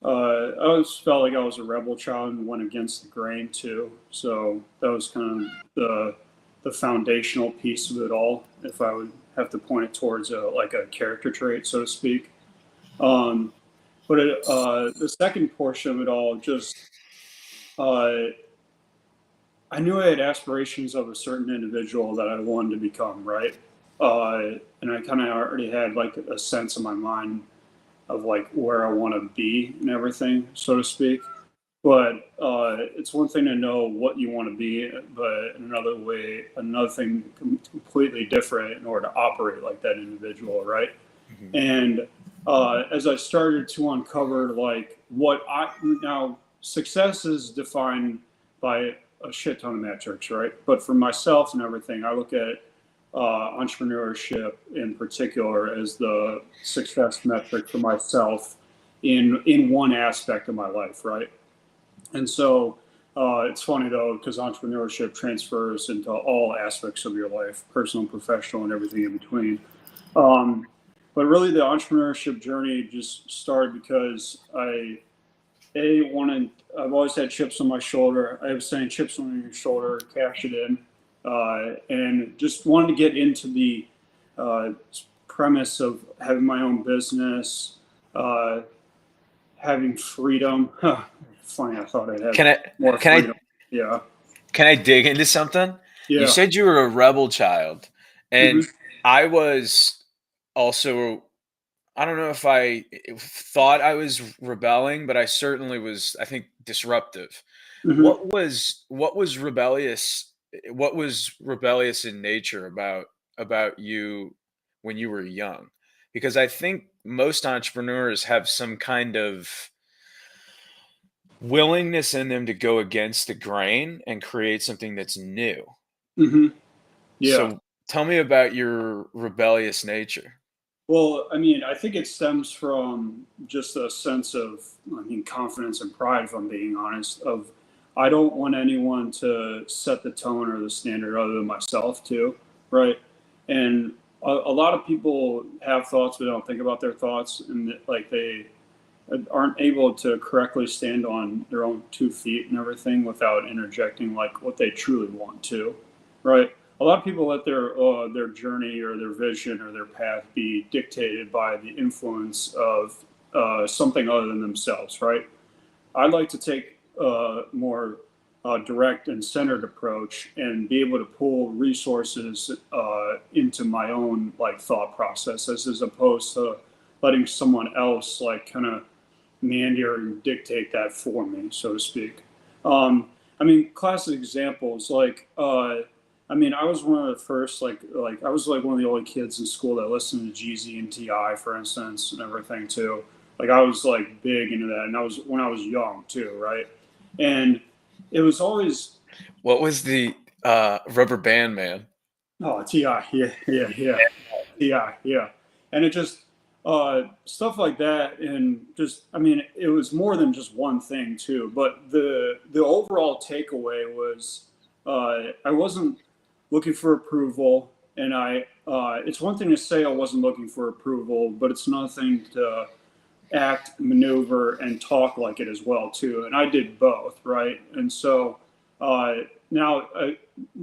I always felt like I was a rebel child and went against the grain too. So that was kind of the foundational piece of it all. If I would have to point it towards like a character trait, so to speak. Um, but the second portion of it all, just uh, I knew I had aspirations of a certain individual that I wanted to become, right? And I kind of already had like a sense in my mind of like where I want to be and everything, so to speak. But it's one thing to know what you want to be, but another way, another thing completely different in order to operate like that individual, right? Hmm. And as I started to uncover like what I now success is defined by a shit ton of metrics, right? But for myself and everything, I look at entrepreneurship in particular as the success metric for myself in one aspect of my life, right? And so it's funny though because entrepreneurship transfers into all aspects of your life, personal, professional, and everything in between. Um, but really, the entrepreneurship journey just started because I've always had chips on my shoulder. I was saying chips on your shoulder, cash it in, and just wanted to get into the uh, premise of having my own business, uh, having freedom. Funny, I thought I'd have Can I more can I freedom. Yeah, can I dig into something? You yeah. said you were a rebel child, Hmm. and I was also. I don't know if I thought I was rebelling, but I certainly was. I think disruptive. Hmm. What was rebellious? What was rebellious in nature about you when you were young? Because I think most entrepreneurs have some kind of willingness in them to go against the grain and create something that's new. Hmm. Yeah. So tell me about your rebellious nature. Well, I mean, I think it stems from just a sense of, I mean, confidence and pride, if I'm being honest, of I don't want anyone to set the tone or the standard other than myself, too, right? And a lot of people have thoughts, but don't think about their thoughts, and like they aren't able to correctly stand on their own 2 feet and everything without interjecting like what they truly want to, right? A lot of people let their journey or their vision or their path be dictated by the influence of something other than themselves, right? I'd like to take a more direct and centered approach and be able to pull resources into my own like thought processes as opposed to letting someone else like kind of meander and dictate that for me, so to speak. I mean, classic examples like I mean, I was one of the first I was like one of the only kids in school that listened to Jeezy and Ti, for instance, and everything too. Like I was like big into that, and I was when I was young too, right? And it was always What was the rubber band man? Ti, yeah, Ti, yeah, and it just stuff like that, and just I mean, it was more than just one thing too. But the overall takeaway was I wasn't looking for approval, and I it's one thing to say I wasn't looking for approval, but it's another thing to act, maneuver, and talk like it as well too. And I did both, right? And so uh, now,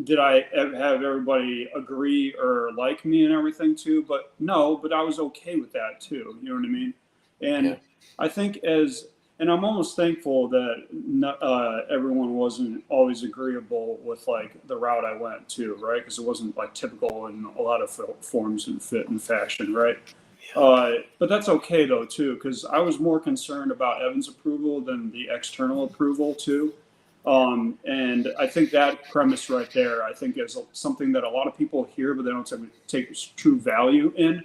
did I have everybody agree or like me and everything too? But no, but I was okay with that too. You know what I mean? Yeah. And I think and I'm almost thankful that everyone wasn't always agreeable with like the route I went to, right? Because it wasn't like typical in a lot of forms and fit and fashion, right? But that's okay though too, because I was more concerned about Evan's approval than the external approval too. And I think that premise right there, I think is something that a lot of people hear, but they don't take true value in.